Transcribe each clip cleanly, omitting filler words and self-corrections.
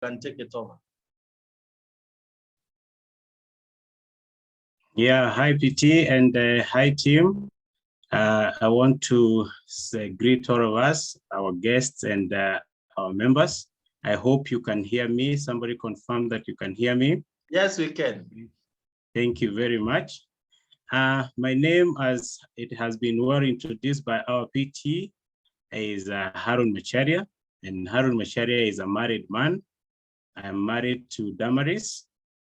can take it over. Yeah, hi PT and hi team. I want to greet all of us, our guests and our members. I hope you can hear me. Somebody confirm that you can hear me. Yes, we can. Thank you very much. My name, as it has been well introduced by our PT, is Harun Macharia. And Harun Macharia is a married man. I am married to Damaris,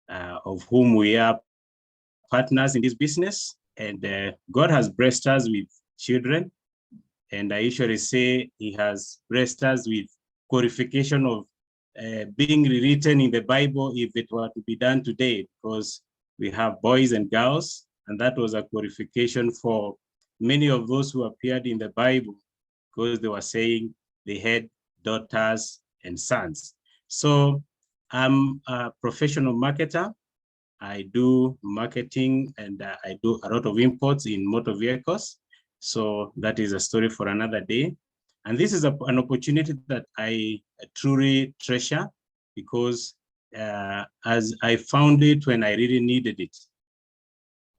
of whom we are partners in this business. And God has blessed us with children. And I usually say he has blessed us with qualification of being rewritten in the Bible if it were to be done today, because we have boys and girls, and that was a qualification for many of those who appeared in the Bible, because they were saying they had daughters and sons. So I'm a professional marketer. I do marketing and I do a lot of imports in motor vehicles. So that is a story for another day. And this is an opportunity that I truly treasure, because as I found it when I really needed it.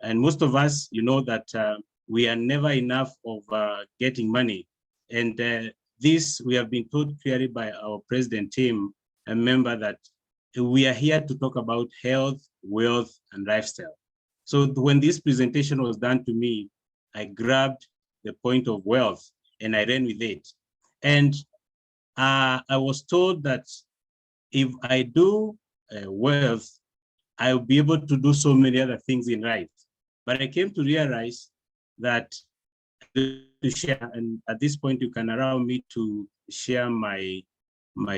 And most of us, you know, that we are never enough of getting money. And this, we have been told clearly by our president team, a member, that we are here to talk about health, wealth, and lifestyle. So when this presentation was done to me, I grabbed the point of wealth and I ran with it. And I was told that if I do wealth, I'll be able to do so many other things in life. But I came to realize that to share, and at this point, you can allow me to share my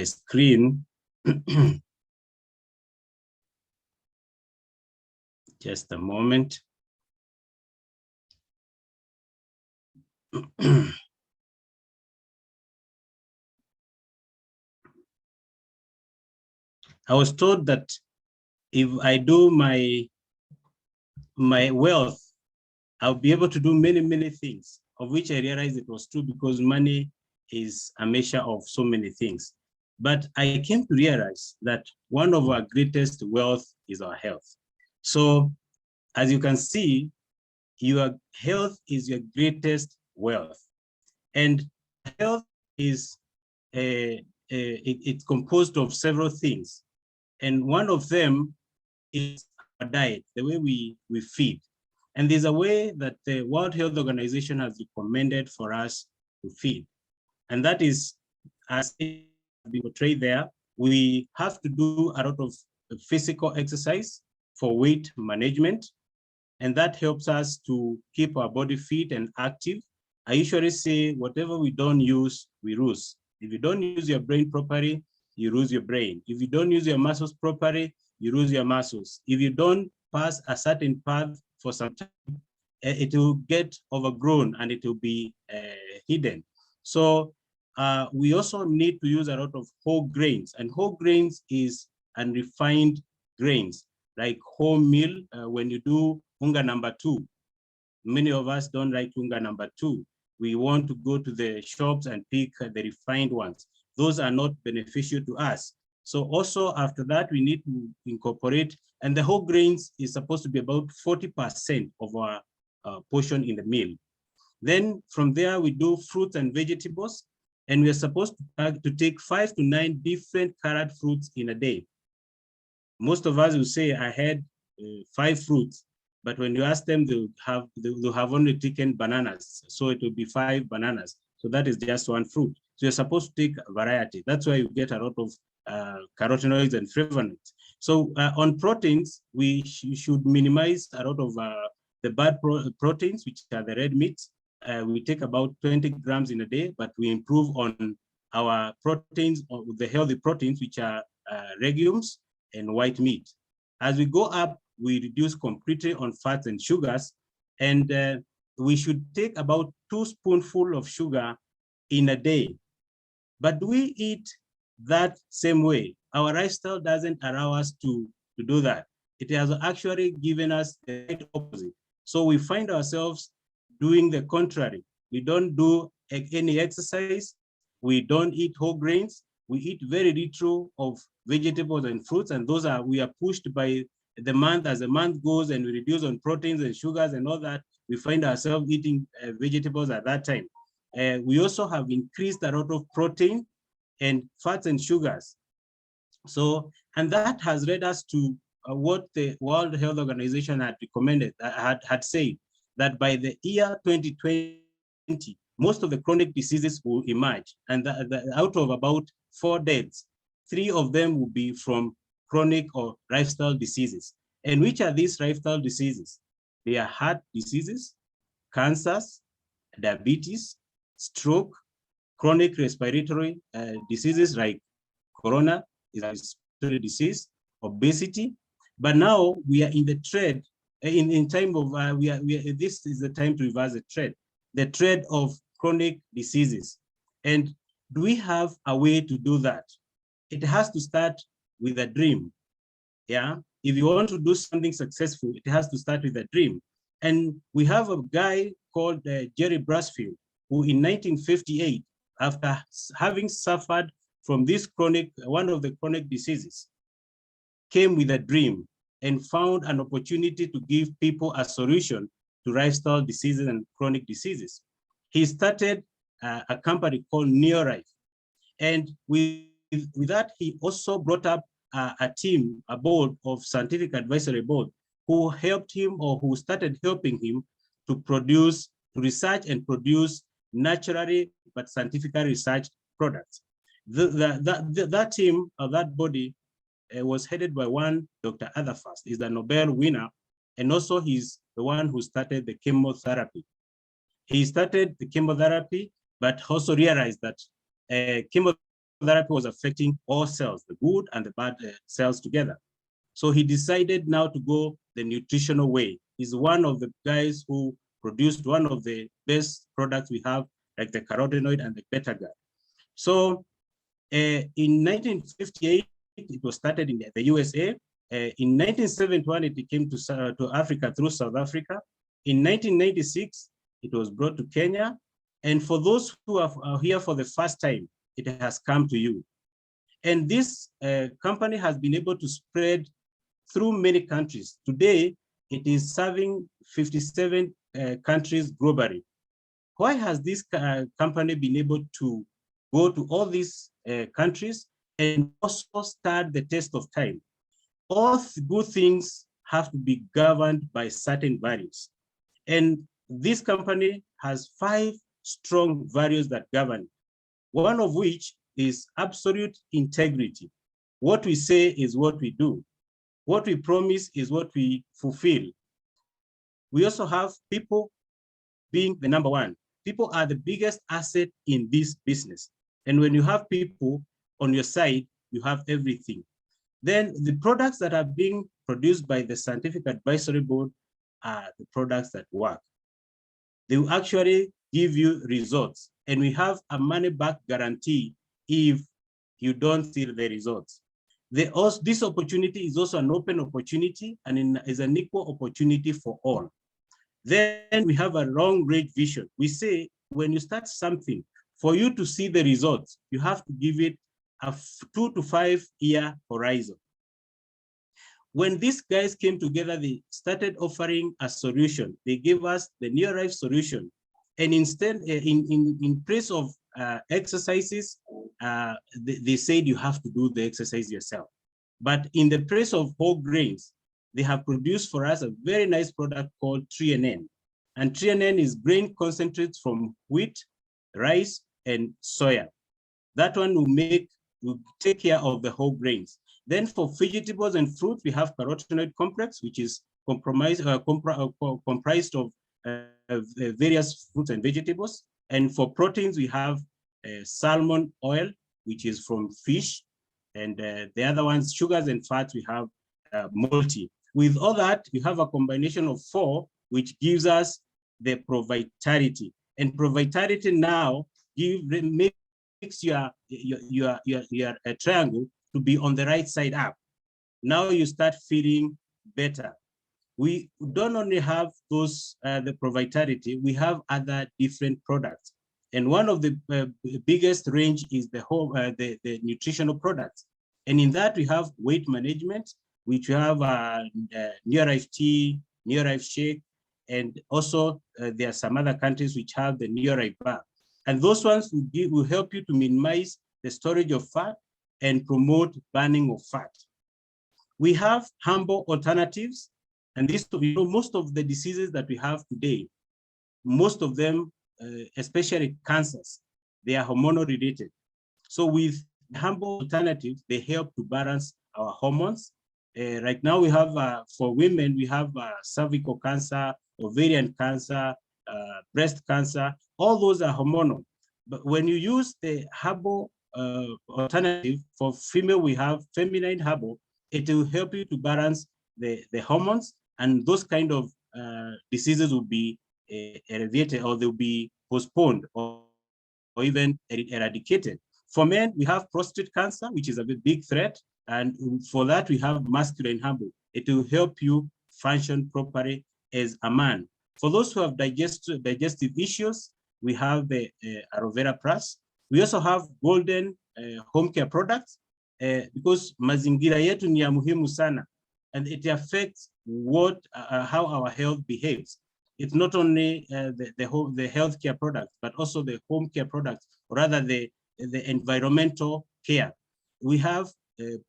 screen. Just a moment. I was told that if I do my wealth, I'll be able to do many, many things, of which I realized it was true, because money is a measure of so many things. But I came to realize that one of our greatest wealth is our health. So as you can see, your health is your greatest wealth. And health is it's composed of several things. And one of them is our diet, the way we feed. And there's a way that the World Health Organization has recommended for us to feed. And that is, as it has been portrayed there, we have to do a lot of physical exercise for weight management. And that helps us to keep our body fit and active. I usually say, whatever we don't use, we lose. If you don't use your brain properly, you lose your brain. If you don't use your muscles properly, you lose your muscles. If you don't pass a certain path for some time, it will get overgrown and it will be hidden. So we also need to use a lot of whole grains, and whole grains is unrefined grains, like wholemeal. When you do unga number 2, many of us don't like unga number 2. We want to go to the shops and pick the refined ones. Those are not beneficial to us. So also after that, we need to incorporate, and the whole grains is supposed to be about 40% of our portion in the meal. Then from there, we do fruits and vegetables, and we are supposed to take 5 to 9 different colored fruits in a day. Most of us will say, I had 5 fruits, but when you ask them, they'll have only taken bananas. So it will be 5 bananas. So that is just 1 fruit. So you're supposed to take a variety. That's why you get a lot of carotenoids and flavonoids. So on proteins, we should minimize a lot of the bad proteins, which are the red meats. We take about 20 grams in a day, but we improve on our proteins, or the healthy proteins, which are legumes and white meat. As we go up, we reduce completely on fats and sugars, and we should take about 2 spoonfuls of sugar in a day. But do we eat that same way? Our lifestyle doesn't allow us to do that. It has actually given us the right opposite. So we find ourselves doing the contrary. We don't do any exercise. We don't eat whole grains. we eat very little of vegetables and fruits, and we are pushed by the month. As the month goes and we reduce on proteins and sugars and all that, we find ourselves eating vegetables at that time. We also have increased a lot of protein and fats and sugars. So, and that has led us to what the World Health Organization had recommended, had said, that by the year 2020, most of the chronic diseases will emerge. And out of about 4 deaths, 3 of them will be from chronic or lifestyle diseases. And which are these lifestyle diseases? They are heart diseases, cancers, diabetes, stroke, chronic respiratory diseases like corona is a respiratory disease, obesity. But now we are in the trend, in time of, this is the time to reverse the trend of chronic diseases. And do we have a way to do that? It has to start with a dream. Yeah, if you want to do something successful, it has to start with a dream. And we have a guy called Jerry Brasfield, who in 1958, after having suffered from this one of the chronic diseases, came with a dream and found an opportunity to give people a solution to lifestyle diseases and chronic diseases. He started a company called NeoRife. And with that, he also brought up a team, a board of scientific advisory board, who helped him, or who started helping him to research and produce naturally but scientifically researched products. That team, or that body, was headed by one Dr. Atherfast. He's a Nobel winner, and also he's the one who started the chemotherapy. He started the chemotherapy, but also realized that chemotherapy was affecting all cells, the good and the bad cells together. So he decided now to go the nutritional way. He's one of the guys who produced one of the best products we have, like the carotenoid and the beta-gut. So in 1958, it was started in the USA. In 1971, it came to Africa through South Africa. In 1996, it was brought to Kenya. And for those who are here for the first time, it has come to you. And this company has been able to spread through many countries. Today, it is serving 57 countries globally. Why has this company been able to go to all these countries and also stand the test of time? All good things have to be governed by certain values. And this company has 5 strong values that govern, one of which is absolute integrity. What we say is what we do. What we promise is what we fulfill. We also have people being the number one. People are the biggest asset in this business. And when you have people on your side, you have everything. Then the products that are being produced by the Scientific Advisory Board are the products that work. They will actually give you results. And we have a money back guarantee if you don't see the results. This opportunity is also an open opportunity and is an equal opportunity for all. Then we have a long range vision. We say when you start something, for you to see the results, you have to give it a 2 to 5 year horizon. When these guys came together, they started offering a solution. They gave us the NeoRife solution. And instead, in place of exercises, they said you have to do the exercise yourself. But in the place of whole grains, they have produced for us a very nice product called 3NN. And 3NN is grain concentrates from wheat, rice, and soya. That one will take care of the whole grains. Then for vegetables and fruits, we have carotenoid complex, which is comprised of various fruits and vegetables. And for proteins, we have salmon oil, which is from fish. And the other ones, sugars and fats, we have multi. With all that, you have a combination of 4, which gives us the Provitality. And Provitality now makes your triangle to be on the right side up. Now you start feeling better. We don't only have those, the Provitality, we have other different products. And one of the biggest range is the whole the nutritional products. And in that we have weight management, which we have Neolife tea, Neolife shake, and also there are some other countries which have the Neolife bar. And those ones will help you to minimize the storage of fat and promote burning of fat. We have humble alternatives, and this, most of the diseases that we have today, most of them, especially cancers, they are hormonal related. So with humble alternatives, they help to balance our hormones. Right now we have, for women, we have cervical cancer, ovarian cancer, breast cancer, all those are hormonal. But when you use the herbal alternative, for female, we have feminine herbal, it will help you to balance the hormones, and those kind of diseases will be alleviated, or they'll be postponed, or even eradicated. For men, we have prostate cancer, which is a big threat. And for that, we have masculine herbal. It will help you function properly as a man. For those who have digestive issues, we have the aloe vera plus. We also have golden home care products, because mazingira yetu ni ya muhimu sana, and it affects how our health behaves. It's not only the healthcare products, but also the home care products, or rather the environmental care. We have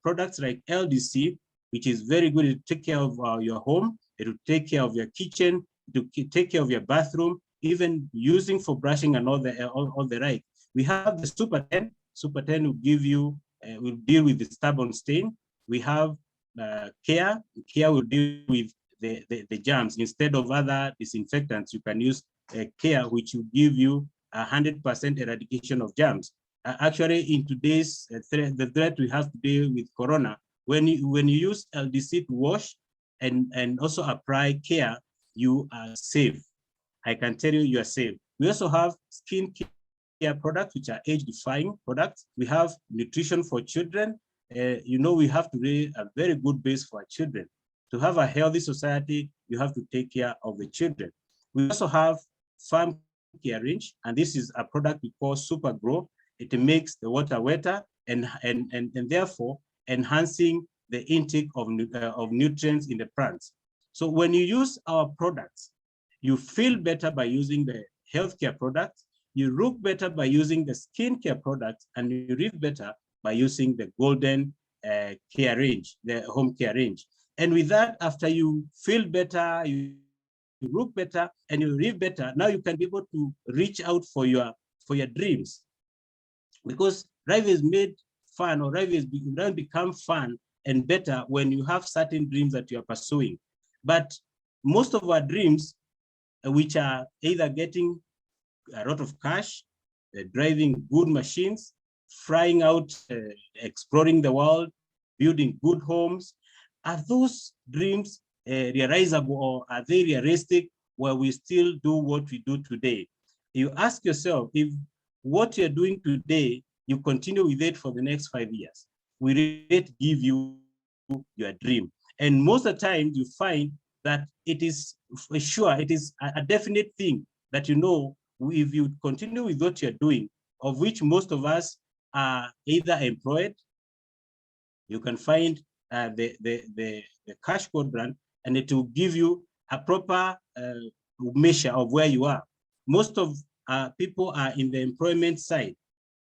products like LDC, which is very good to take care of your home. It will take care of your kitchen, to take care of your bathroom, even using for brushing and all the right. We have the Super 10. Super 10 will give you, will deal with the stubborn stain. We have Care. Care will deal with the germs. Instead of other disinfectants, you can use Care, which will give you 100% eradication of germs. Actually, in today's the threat we have today with Corona, when you use LDC to wash and also apply Care, you are safe. I can tell you, you are safe. We also have skin care products, which are age-defying products. We have nutrition for children. We have to lay a very good base for our children. To have a healthy society, you have to take care of the children. We also have farm care range, and this is a product we call Super Grow. It makes the water wetter and therefore enhancing the intake of nutrients in the plants. So when you use our products, you feel better by using the healthcare products, you look better by using the skincare products, and you live better by using the golden care range, the home care range. And with that, after you feel better, you look better, and you live better, now you can be able to reach out for your dreams. Because life is made fun, or life is become fun and better when you have certain dreams that you are pursuing. But most of our dreams, which are either getting a lot of cash, driving good machines, flying out, exploring the world, building good homes, are those dreams realizable, or are they realistic where we still do what we do today? You ask yourself, if what you're doing today, you continue with it for the next 5 years, will it give you your dream? And most of the time you find that it is for sure, it is a definite thing that, if you continue with what you're doing, of which most of us are either employed, you can find the cash quadrant, and it will give you a proper measure of where you are. Most of people are in the employment side.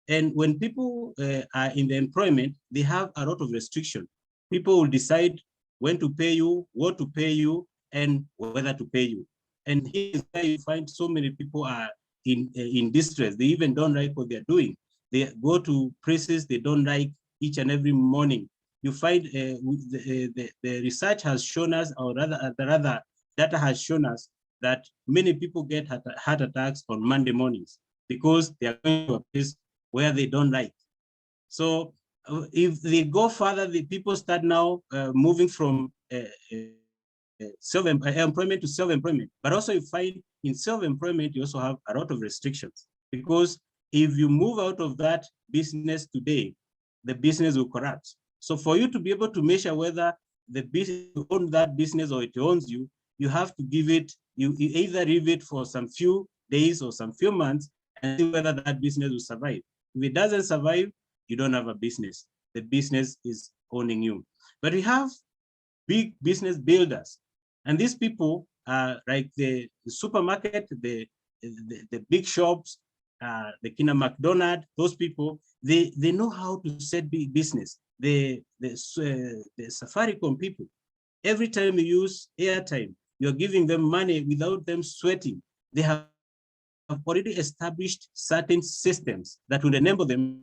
And when people are in the employment, they have a lot of restriction. People will decide when to pay you, what to pay you, and whether to pay you. And here's where you find so many people are in distress. They even don't like what they're doing. They go to places they don't like each and every morning. You find the research has shown us, or rather data has shown us, that many people get heart attacks on Monday mornings because they are going to a place where they don't like. So if they go further, the people start now moving from self-employment to self-employment. But also you find in self-employment, you also have a lot of restrictions, because if you move out of that business today, the business will corrupt. So for you to be able to measure whether the business owns that business or it owns you, you have to give it, you either leave it for some few days or some few months, and see whether that business will survive. If it doesn't survive, you don't have a business. The business is owning you. But we have big business builders, and these people are like the supermarket, the big shops, the Kina McDonald, those people, they know how to set big business. The Safaricom people, every time you use airtime, you're giving them money without them sweating. They have already established certain systems that will enable them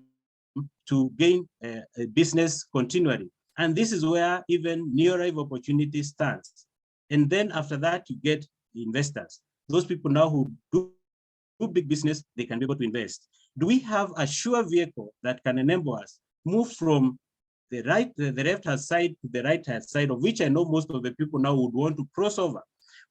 to gain a business continually. And this is where even new arrival opportunity stands. And then after that, you get investors. Those people now who do big business, they can be able to invest. Do we have a sure vehicle that can enable us move from the left-hand side to the right-hand side, of which I know most of the people now would want to cross over?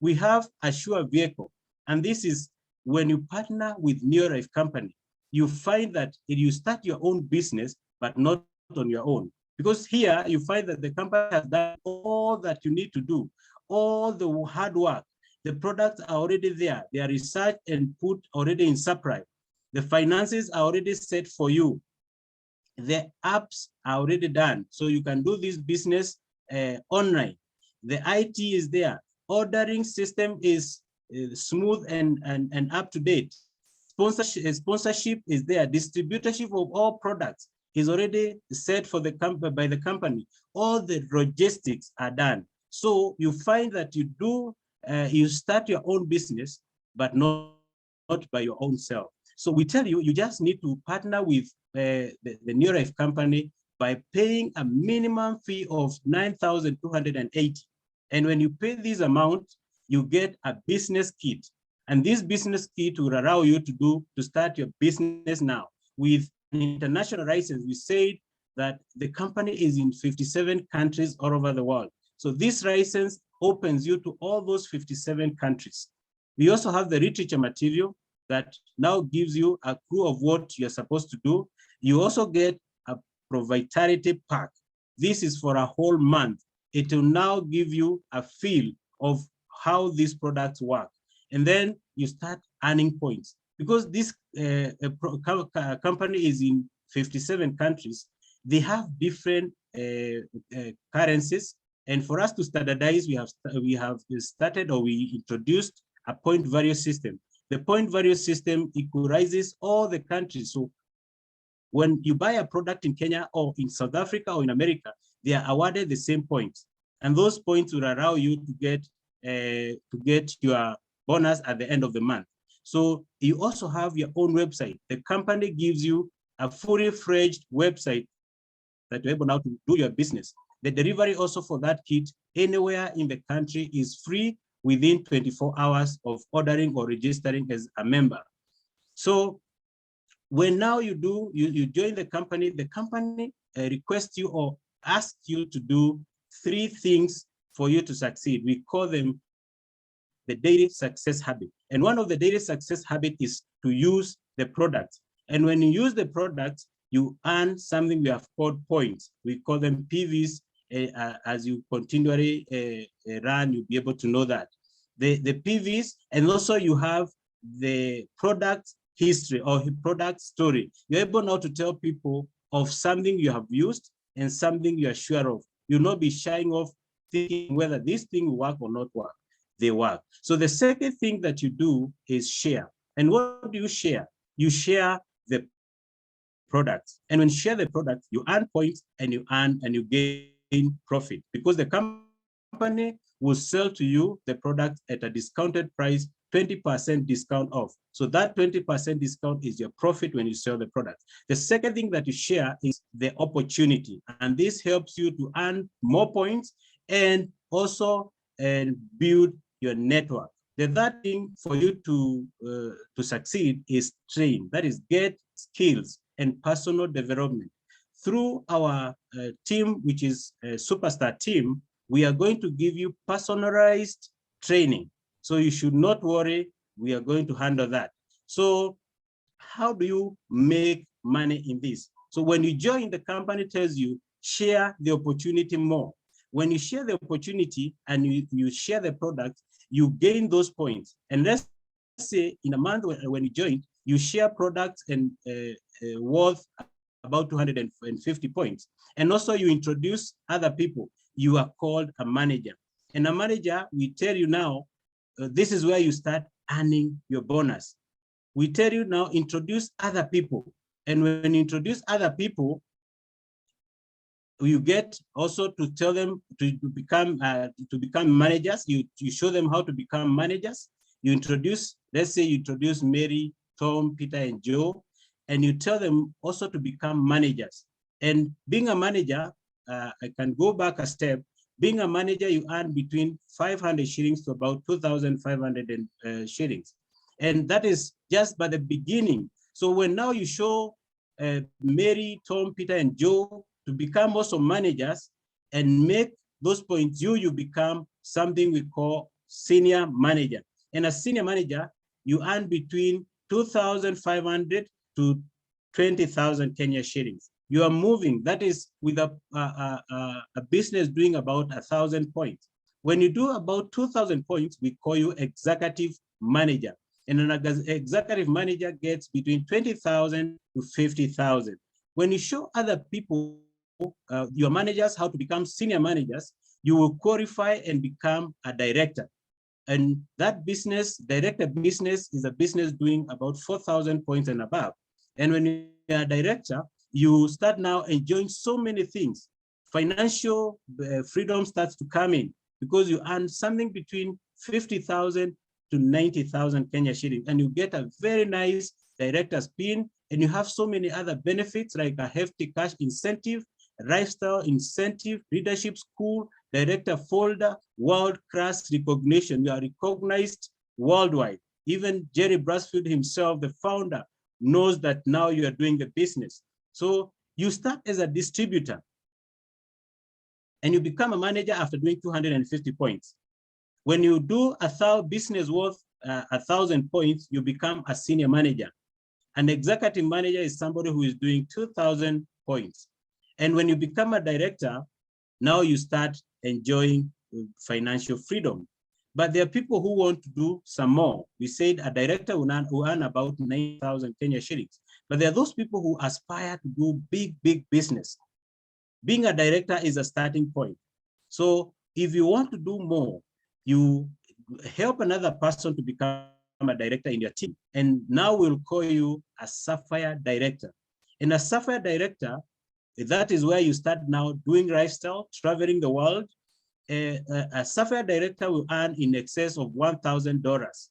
We have a sure vehicle. And this is when you partner with New Life Company, you find that you start your own business, but not on your own. Because here you find that the company has done all that you need to do, all the hard work. The products are already there. They are researched and put already in supply. The finances are already set for you. The apps are already done. So you can do this business online. The IT is there. Ordering system is smooth and up to date. Sponsorship is there. Distributorship of all products is already set for the company by the company. All the logistics are done. So you find that you start your own business, but not by your own self. So we tell you, you just need to partner with the New Life Company by paying a minimum fee of 9,280. And when you pay this amount, you get a business kit. And this business kit will allow you to start your business now with an international license. We said that the company is in 57 countries all over the world. So this license opens you to all those 57 countries. We also have the literature material that now gives you a clue of what you're supposed to do. You also get a Pro-Vitality pack. This is for a whole month. It will now give you a feel of how these products work. And then you start earning points. Because this company is in 57 countries, they have different currencies. And for us to standardize, we have started, or we introduced, a point value system. The point value system equalizes all the countries. So when you buy a product in Kenya or in South Africa or in America, they are awarded the same points. And those points will allow you to get your bonus at the end of the month. So you also have your own website. The company gives you a fully fledged website that you're able now to do your business. The delivery also for that kit anywhere in the country is free within 24 hours of ordering or registering as a member. So when now you join the company requests you or asks you to do 3 things for you to succeed. We call them the daily success habit. And one of the daily success habit is to use the product. And when you use the product, you earn something we have called points. We call them PVs. As you continually run, you'll be able to know that. The PVs, and also you have the product history or product story. You're able now to tell people of something you have used and something you are sure of. You'll not be shying off thinking whether this thing will work or not work. They work. So the second thing that you do is share. And what do you share? You share the products. And when you share the product, you earn points and you gain profit, because the company will sell to you the product at a discounted price, 20% discount off. So that 20% discount is your profit when you sell the product. The second thing that you share is the opportunity. And this helps you to earn more points and also build your network. The third thing for you to succeed is train. That is, get skills and personal development. Through our team, which is a superstar team, we are going to give you personalized training. So you should not worry, we are going to handle that. So how do you make money in this? So when you join, the company tells you, share the opportunity more. When you share the opportunity and you share the product, you gain those points. And let's say in a month when you join, You share products and worth about 250 points. And also you introduce other people. You are called a manager. And a manager, we tell you now, this is where you start earning your bonus. We tell you now, introduce other people. And when you introduce other people, you get also to tell them to become managers. You show them how to become managers. You introduce, let's say you introduce Mary, Tom, Peter, and Joe, and you tell them also to become managers. And being a manager, I can go back a step. Being a manager, you earn between 500 shillings to about 2,500 shillings. And that is just by the beginning. So when now you show Mary, Tom, Peter, and Joe to become also managers and make those points, you become something we call senior manager. And as senior manager, you earn between 2,500 to 20,000 Kenya shillings. You are moving, that is with a business doing about 1,000 points. When you do about 2,000 points, we call you executive manager. And an executive manager gets between 20,000 to 50,000. When you show other people, your managers, how to become senior managers, you will qualify and become a director. And that business, director business, is a business doing about 4,000 points and above. And when you're a director, you start now enjoying so many things. Financial freedom starts to come in because you earn something between 50,000 to 90,000 Kenya shillings, and you get a very nice director's pin, and you have so many other benefits like a hefty cash incentive, lifestyle incentive, leadership school, director folder, world-class recognition. You are recognized worldwide. Even Jerry Brasfield himself, the founder, knows that now you are doing the business. So you start as a distributor and you become a manager after doing 250 points. When you do a business worth 1,000 points, you become a senior manager. An executive manager is somebody who is doing 2,000 points. And when you become a director, now you start enjoying financial freedom. But there are people who want to do some more. We said a director will earn about 9,000 Kenya shillings. But there are those people who aspire to do big business. Being a director is a starting point. So if you want to do more, you help another person to become a director in your team. And now we'll call you a Sapphire director. And a Sapphire director, that is where you start now doing lifestyle, traveling the world. A Sapphire director will earn in excess of $1,000.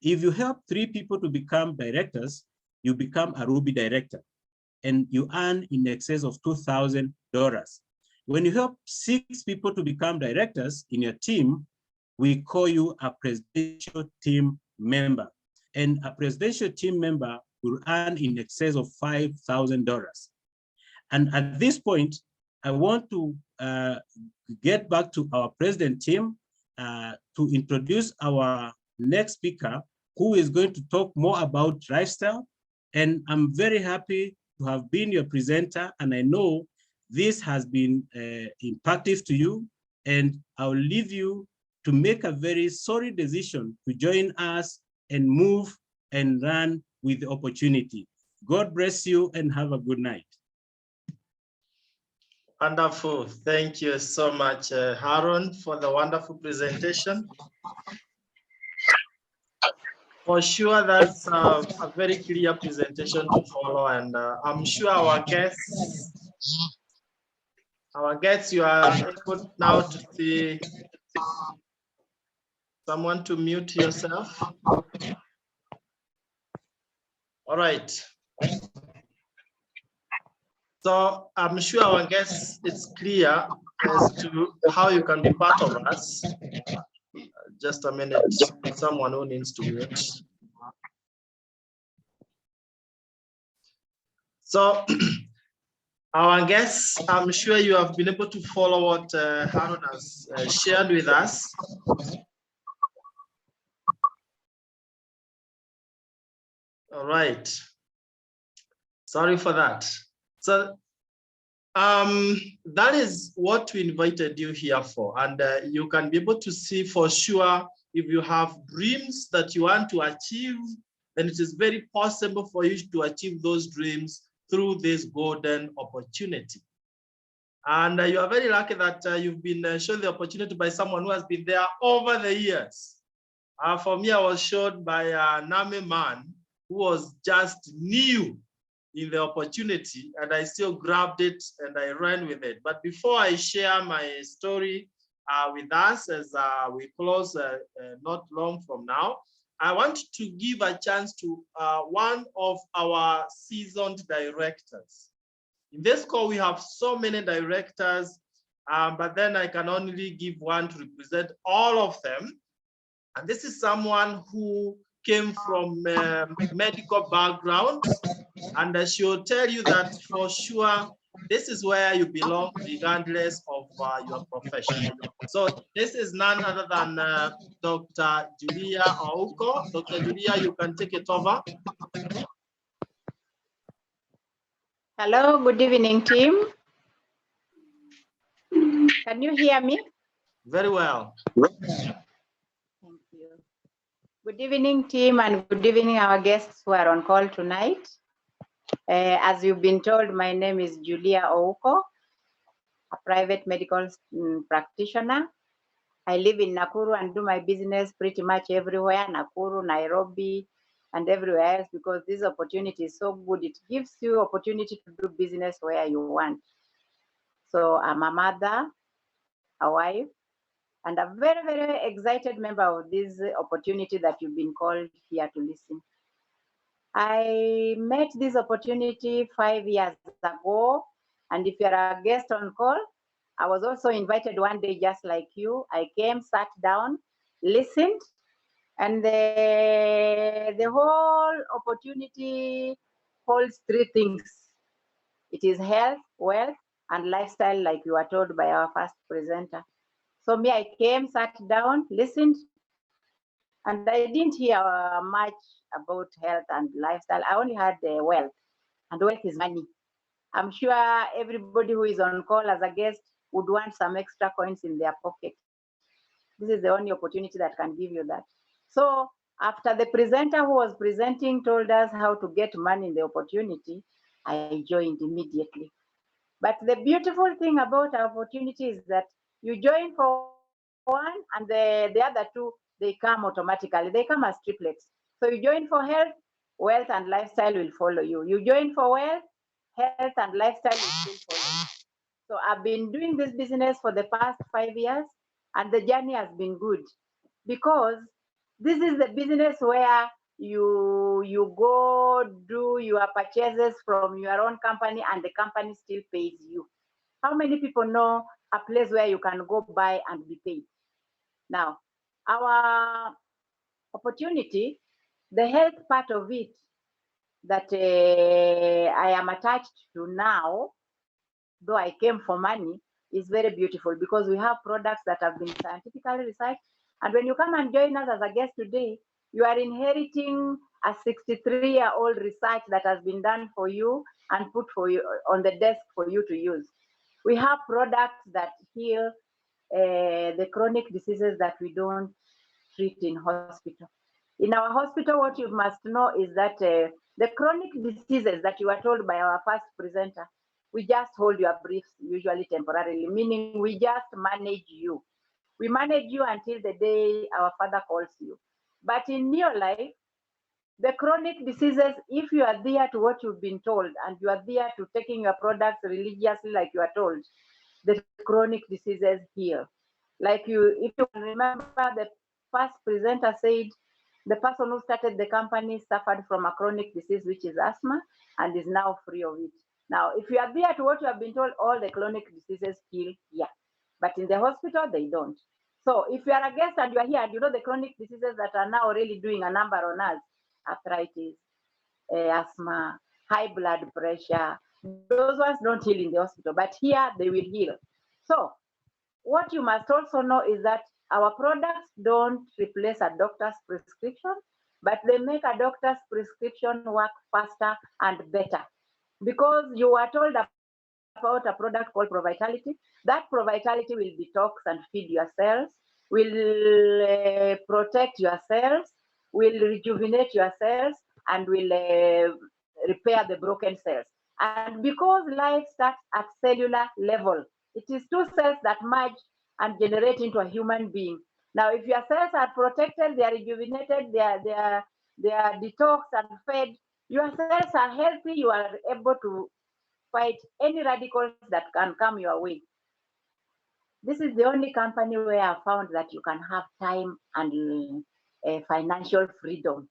If you help 3 people to become directors, you become a Ruby director, and you earn in excess of $2,000. When you help 6 people to become directors in your team, we call you a presidential team member. And a presidential team member will earn in excess of $5,000. And at this point, I want to get back to our president team to introduce our next speaker, who is going to talk more about lifestyle. And I'm very happy to have been your presenter, and I know this has been impactful to you, and I'll leave you to make a very solid decision to join us and move and run with the opportunity. God bless you and have a good night. Wonderful. Thank you so much, Harun, for the wonderful presentation. For sure, that's a very clear presentation to follow, and I'm sure our guests, you are able now to see someone to mute yourself. All right. So I'm sure our guests, it's clear as to how you can be part of us. Just a minute, someone who needs to mute. So our guests, I'm sure you have been able to follow what Harun has shared with us. All right. Sorry for that. So that is what we invited you here for. And you can be able to see for sure if you have dreams that you want to achieve, then it is very possible for you to achieve those dreams through this golden opportunity. And you are very lucky that you've been shown the opportunity by someone who has been there over the years. For me, I was shown by an army man who was just new in the opportunity, and I still grabbed it and I ran with it. But before I share my story with us as we close not long from now, I want to give a chance to one of our seasoned directors. In this call, we have so many directors, but then I can only give one to represent all of them. And this is someone who came from medical background, and she will tell you that for sure, this is where you belong regardless of your profession. So this is none other than Dr. Julia Ouko. Dr. Julia, you can take it over. Hello, good evening, team. Can you hear me? Very well. Thank you. Good evening, team, and good evening, our guests who are on call tonight. As you've been told, my name is Julia Ouko, a private medical practitioner. I live in Nakuru and do my business pretty much everywhere, Nakuru, Nairobi, and everywhere else, because this opportunity is so good. It gives you opportunity to do business where you want. So I'm a mother, a wife, and a very, very excited member of this opportunity that you've been called here to listen. I met this opportunity 5 years ago, and if you're a guest on call, I was also invited one day just like you. I came, sat down, listened, and the whole opportunity holds three things. It is health, wealth, and lifestyle, like you were told by our first presenter. So me, I came, sat down, listened, and I didn't hear much about health and lifestyle. I only heard wealth, and wealth is money. I'm sure everybody who is on call as a guest would want some extra coins in their pocket. This is the only opportunity that can give you that. So after the presenter who was presenting told us how to get money in the opportunity, I joined immediately. But the beautiful thing about our opportunity is that you join for one and the other two, they come automatically. They come as triplets. So you join for health, wealth and lifestyle will follow you. You join for wealth, health and lifestyle will still follow you. So I've been doing this business for the past 5 years, and the journey has been good because this is the business where you go do your purchases from your own company and the company still pays you. How many people know a place where you can go buy and be paid? Now, our opportunity, the health part of it that I am attached to now, though I came for money, is very beautiful because we have products that have been scientifically researched. And when you come and join us as a guest today, you are inheriting a 63-year-old research that has been done for you and put for you on the desk for you to use. We have products that heal the chronic diseases that we don't treat in hospital. In our hospital, what you must know is that the chronic diseases that you were told by our first presenter, we just hold your briefs, usually temporarily, meaning we just manage you. We manage you until the day our Father calls you. But in your life, the chronic diseases, if you are there to what you've been told and you are there to taking your products religiously like you are told, the chronic diseases heal. Like if you can remember, the first presenter said the person who started the company suffered from a chronic disease, which is asthma, and is now free of it. Now, if you are there to what you have been told, all the chronic diseases heal here. But in the hospital, they don't. So if you are a guest and you are here and you know the chronic diseases that are now really doing a number on us, arthritis, asthma, high blood pressure, those ones don't heal in the hospital, but here they will heal. So what you must also know is that our products don't replace a doctor's prescription, but they make a doctor's prescription work faster and better. Because you were told about a product called Provitality. That Provitality will detox and feed your cells, will protect your cells, will rejuvenate your cells and will repair the broken cells. And because life starts at cellular level, it is two cells that merge and generate into a human being. Now, if your cells are protected, they are rejuvenated, they are detoxed and fed, your cells are healthy, you are able to fight any radicals that can come your way. This is the only company where I found that you can have time and financial freedom.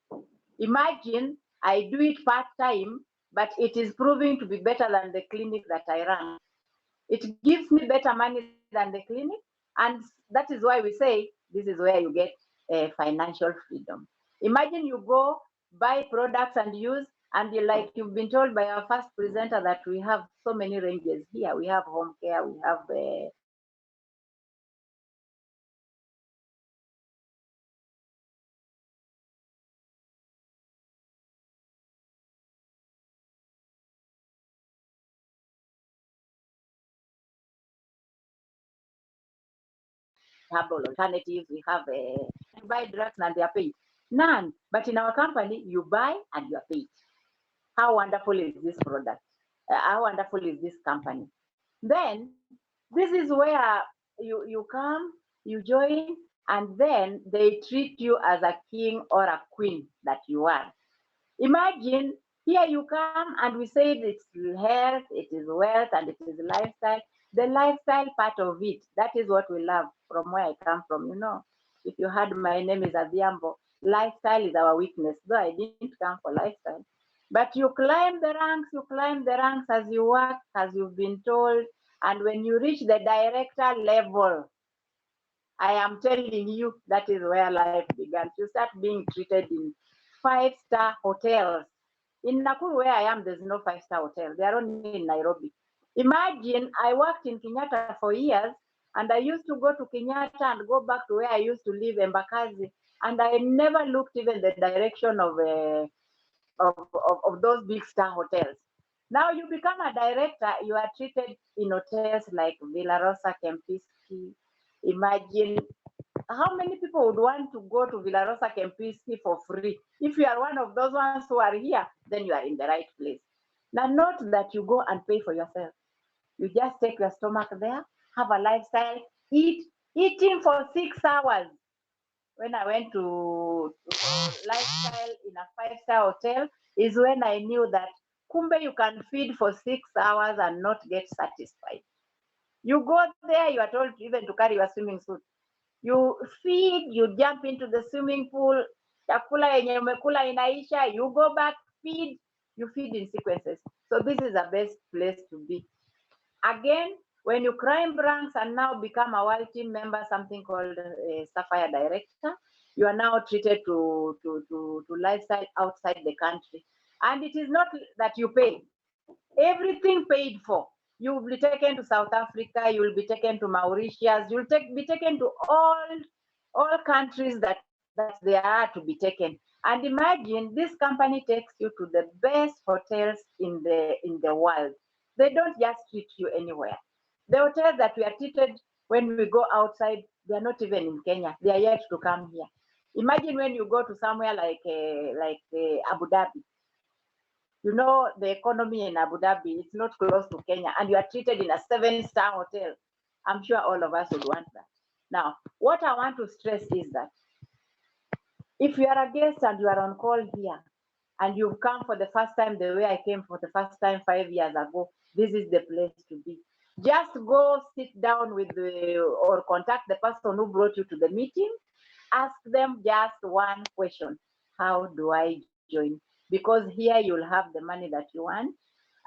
Imagine I do it part-time, but it is proving to be better than the clinic that I run. It gives me better money than the clinic, and that is why we say this is where you get financial freedom. Imagine you go buy products and use, and like you've been told by our first presenter that we have so many ranges here. We have home care, we have herbal alternatives, we have you buy drugs and they are paid. None. But in our company, you buy and you are paid. How wonderful is this product? How wonderful is this company? Then this is where you come, you join, and then they treat you as a king or a queen that you are. Imagine here you come and we say it's health, it is wealth, and it is lifestyle. The lifestyle part of it, that is what we love from where I come from. You know, if you heard my name is Adhiambo, lifestyle is our weakness, though I didn't come for lifestyle. But you climb the ranks as you work, as you've been told. And when you reach the director level, I am telling you, that is where life began. You start being treated in 5-star hotels. In Nakuru, where I am, there's no 5-star hotel. They are only in Nairobi. Imagine I worked in Kenyatta for years, and I used to go to Kenyatta and go back to where I used to live, Embakasi, and I never looked even the direction of those big star hotels. Now you become a director, you are treated in hotels like Villa Rosa, Kempinski. Imagine how many people would want to go to Villa Rosa, Kempinski for free? If you are one of those ones who are here, then you are in the right place. Now, not that you go and pay for yourself. You just take your stomach there, have a lifestyle, eating for 6 hours. When I went to lifestyle in a 5-star hotel, is when I knew that kumbe you can feed for 6 hours and not get satisfied. You go there, you are told even to carry your swimming suit. You feed, you jump into the swimming pool, chakula yenye umekula inaisha, you go back, feed, you feed in sequences. So this is the best place to be. Again, when you climb ranks and now become a world team member, something called a Sapphire Director, you are now treated to lifestyle outside the country. And it is not that you pay, everything paid for. You will be taken to South Africa, you will be taken to Mauritius, you will be taken to all countries that they are to be taken. And imagine this company takes you to the best hotels in the world. They don't just treat you anywhere. The hotels that we are treated when we go outside, they are not even in Kenya. They are yet to come here. Imagine when you go to somewhere like Abu Dhabi. You know, the economy in Abu Dhabi, it's not close to Kenya, and you are treated in a 7-star hotel. I'm sure all of us would want that. Now, what I want to stress is that if you are a guest and you are on call here, and you've come for the first time the way I came for the first time 5 years ago, this is the place to be. Just go sit down with or contact the person who brought you to the meeting. Ask them just one question: how do I join? Because here you'll have the money that you want,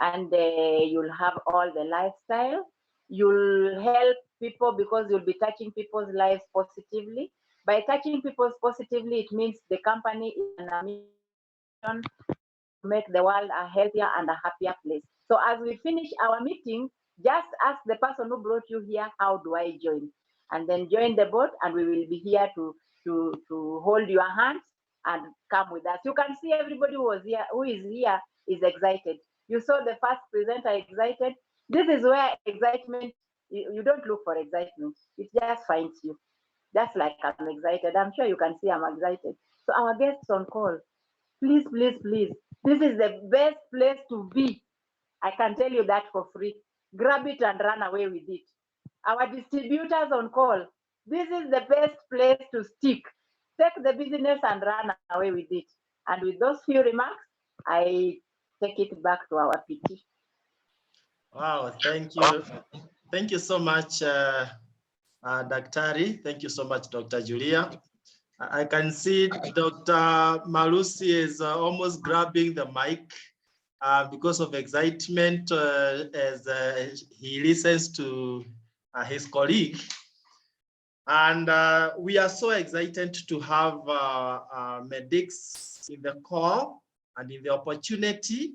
and you'll have all the lifestyle. You'll help people because you'll be touching people's lives positively. By touching people's positively, it means the company is an mission to make the world a healthier and a happier place. So as we finish our meeting, just ask the person who brought you here, how do I join? And then join the boat, and we will be here to hold your hands and come with us. You can see everybody who is here is excited. You saw the first presenter excited. This is where excitement, you don't look for excitement. It just finds you. That's like I'm excited. I'm sure you can see I'm excited. So our guests on call, please, please, please, this is the best place to be. I can tell you that for free. Grab it and run away with it. Our distributors on call, this is the best place to stick. Take the business and run away with it. And with those few remarks, I take it back to our PT. Wow, thank you. Thank you so much, Daktari. Thank you so much, Dr. Julia. I can see Dr. Malusi is almost grabbing the mic because of excitement as he listens to his colleague. And we are so excited to have medics in the call and in the opportunity,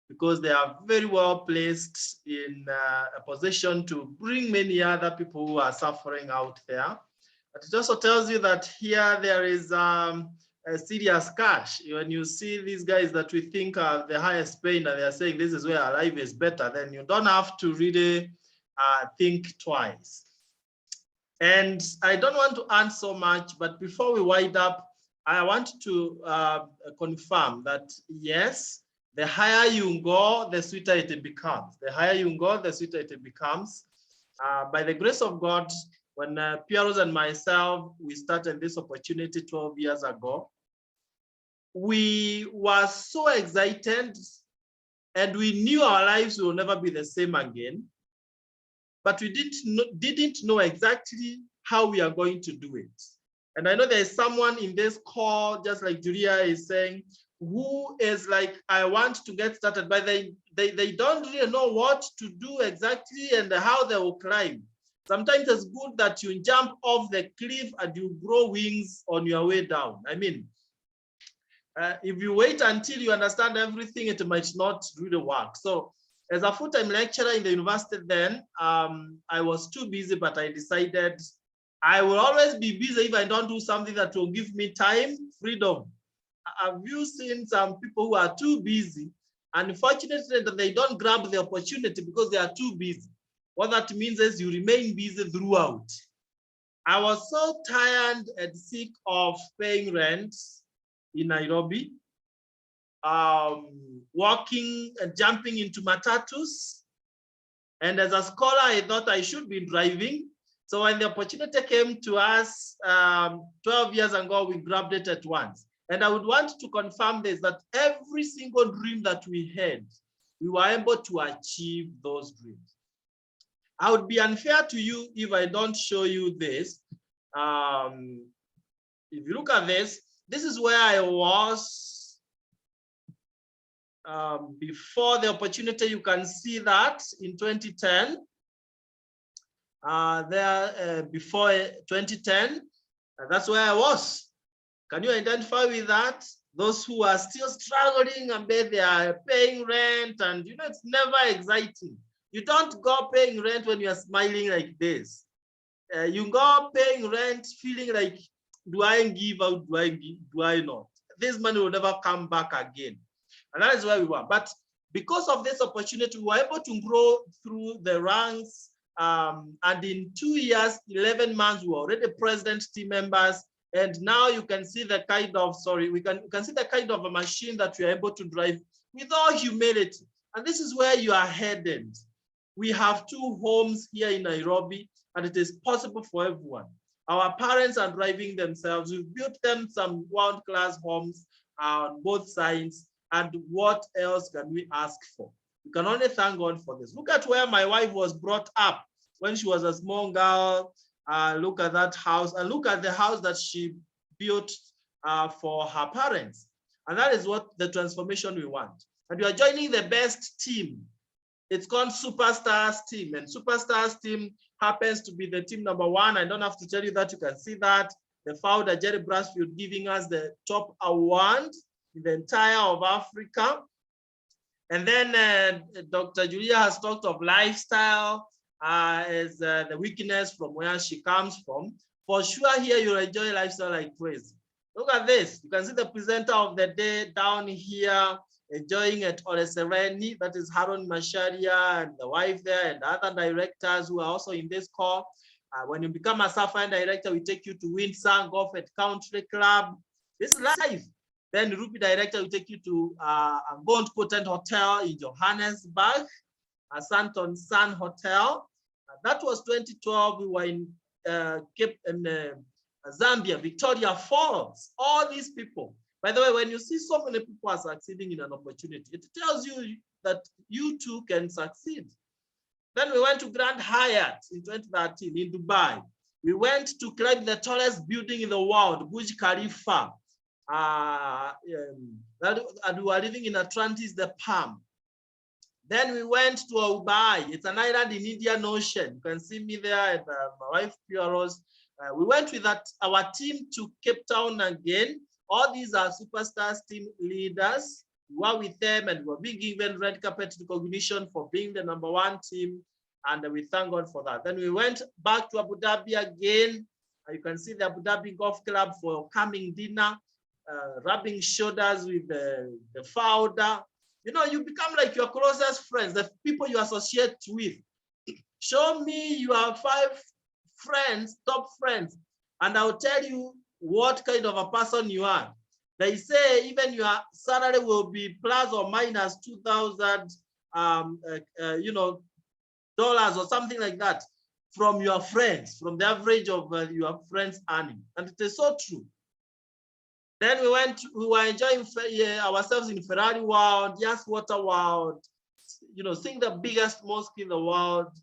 because they are very well placed in a position to bring many other people who are suffering out there. But it also tells you that here there is a serious cash. When you see these guys that we think are the highest paying and they are saying this is where our life is better, then you don't have to really think twice. And I don't want to add so much, but before we wind up, I want to confirm that yes, the higher you go, the sweeter it becomes. The higher you go, the sweeter it becomes. By the grace of God, when Pieros and myself, we started this opportunity 12 years ago, we were so excited and we knew our lives will never be the same again, but we didn't know exactly how we are going to do it. And I know there is someone in this call, just like Julia is saying, who is like, I want to get started, but they don't really know what to do exactly and how they will climb. Sometimes it's good that you jump off the cliff and you grow wings on your way down. I mean, if you wait until you understand everything, it might not really work. So as a full-time lecturer in the university then, I was too busy, but I decided I will always be busy if I don't do something that will give me time, freedom. Have you seen some people who are too busy? Unfortunately, they don't grab the opportunity because they are too busy. What that means is you remain busy throughout. I was so tired and sick of paying rent in Nairobi, walking and jumping into matatus. And as a scholar, I thought I should be driving. So when the opportunity came to us 12 years ago, we grabbed it at once. And I would want to confirm this, that every single dream that we had, we were able to achieve those dreams. I would be unfair to you if I don't show you this. If you look at this, this is where I was before the opportunity. You can see that in 2010, before 2010, that's where I was. Can you identify with that? Those who are still struggling and they are paying rent, and you know, it's never exciting. You don't go paying rent when you are smiling like this. You go paying rent feeling like, do I give out, do I not? This money will never come back again. And that is where we were. But because of this opportunity, we were able to grow through the ranks. And in 2 years, 11 months, we were already president team members. And now you can see the kind of, we can see the kind of a machine that we are able to drive with all humility. And this is where you are headed. We have 2 homes here in Nairobi, and it is possible for everyone. Our parents are driving themselves. We've built them some world-class homes on both sides. And what else can we ask for? We can only thank God for this. Look at where my wife was brought up when she was a small girl. Look at that house, and look at the house that she built for her parents. And that is what the transformation we want. And we are joining the best team. It's called Superstars team, and Superstars team happens to be the team number 1. I don't have to tell you that, you can see that. The founder, Jerry Brasfield, giving us the top award in the entire of Africa. And then Dr. Julia has talked of lifestyle as the weakness from where she comes from. For sure here you'll enjoy lifestyle like crazy. Look at this. You can see the presenter of the day down here enjoying it on a Sereni. That is Harun Macharia and the wife there and other directors who are also in this call. When you become a Sapphire director, we take you to Windsor Golf at Country Club. This is live. Then the Ruby director will take you to a Gold Potent Hotel in Johannesburg, a Santon Sun Hotel. That was 2012. We were in Zambia, Victoria Falls. All these people. By the way, when you see so many people are succeeding in an opportunity, it tells you that you too can succeed. Then we went to Grand Hyatt in 2013 in Dubai. We went to climb the tallest building in the world, Burj Khalifa. And we were living in Atlantis, the Palm. Then we went to Ubai. It's an island in Indian Ocean. You can see me there and my wife, Pure Rose. We went with our team to Cape Town again. All these are Superstars team leaders. We were with them and we were being given red carpet recognition for being the #1 team. And we thank God for that. Then we went back to Abu Dhabi again. You can see the Abu Dhabi Golf Club for coming dinner, rubbing shoulders with the founder. You know, you become like your closest friends, the people you associate with. Show me your 5 friends, top friends, and I'll tell you what kind of a person you are. They say even your salary will be plus or minus 2,000, dollars or something like that from your friends, from the average of your friends' earning, and it is so true. Then we were enjoying ourselves in Ferrari World, Yes Water World, seeing the biggest mosque in the world,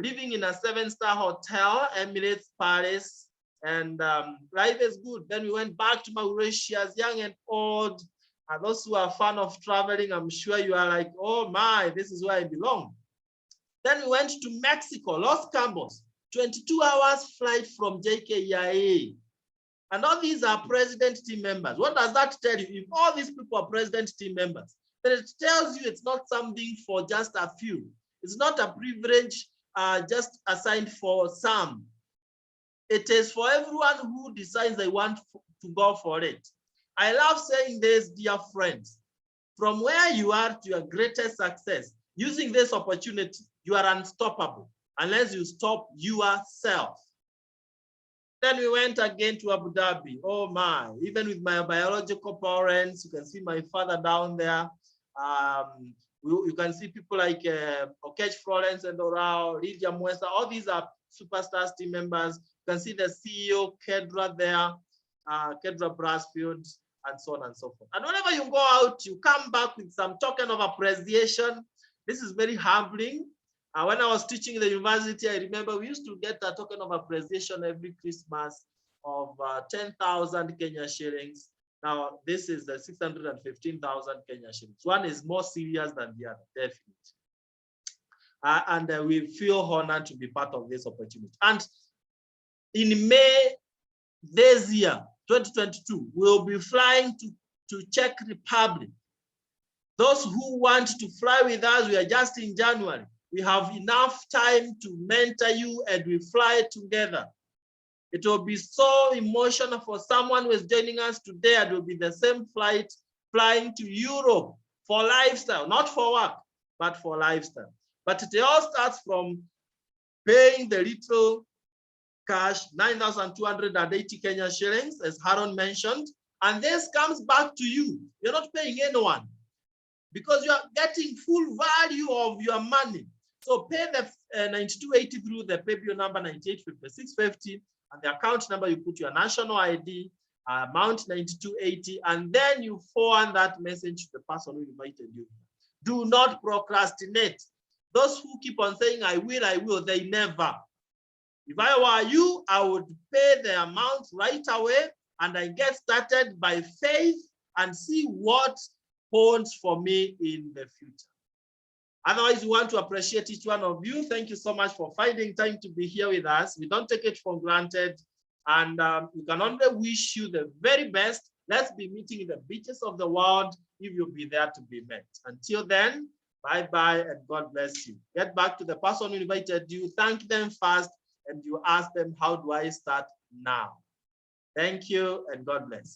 living in a 7-star hotel, Emirates Paris, and life is good. Then we went back to Mauritius, young and old. And those who are a fan of traveling, I'm sure you are like, oh my, this is where I belong. Then we went to Mexico, Los Cabos, 22 hours flight from JKIA. And all these are president team members. What does that tell you? If all these people are president team members, then it tells you it's not something for just a few. It's not a privilege just assigned for some. It is for everyone who decides they want to go for it. I love saying this, dear friends. From where you are to your greatest success, using this opportunity, you are unstoppable unless you stop yourself. Then we went again to Abu Dhabi. Oh my, even with my biological parents, you can see my father down there. You can see people like Okech Florence and Orao, Lydia Mwesa. All these are Superstars team members. You can see the CEO, Kedra there, Kedra Brasfield, and so on and so forth. And whenever you go out, you come back with some token of appreciation. This is very humbling. When I was teaching in the university, I remember we used to get a token of appreciation every Christmas of 10,000 Kenya shillings. Now, this is the 615,000 Kenya shillings. One is more serious than the other, definitely. And we feel honored to be part of this opportunity. And in May this year, 2022, we'll be flying to Czech Republic. Those who want to fly with us, we are just in January. We have enough time to mentor you and we fly together. It will be so emotional for someone who is joining us today. It will be the same flight flying to Europe for lifestyle, not for work, but for lifestyle. But it all starts from paying the little cash, 9,280 Kenya shillings, as Harun mentioned, and this comes back to you. You're not paying anyone because you are getting full value of your money. So pay the 9280 through the PayBill number 985650, and the account number, you put your national ID, amount 9280, and then you forward that message to the person who invited you. Do not procrastinate. Those who keep on saying, I will, they never. If I were you, I would pay the amount right away and I get started by faith and see what holds for me in the future. Otherwise, we want to appreciate each one of you. Thank you so much for finding time to be here with us. We don't take it for granted. And we can only wish you the very best. Let's be meeting in the beaches of the world if you'll be there to be met. Until then, bye-bye and God bless you. Get back to the person who invited you. Thank them first and you ask them, how do I start now? Thank you and God bless.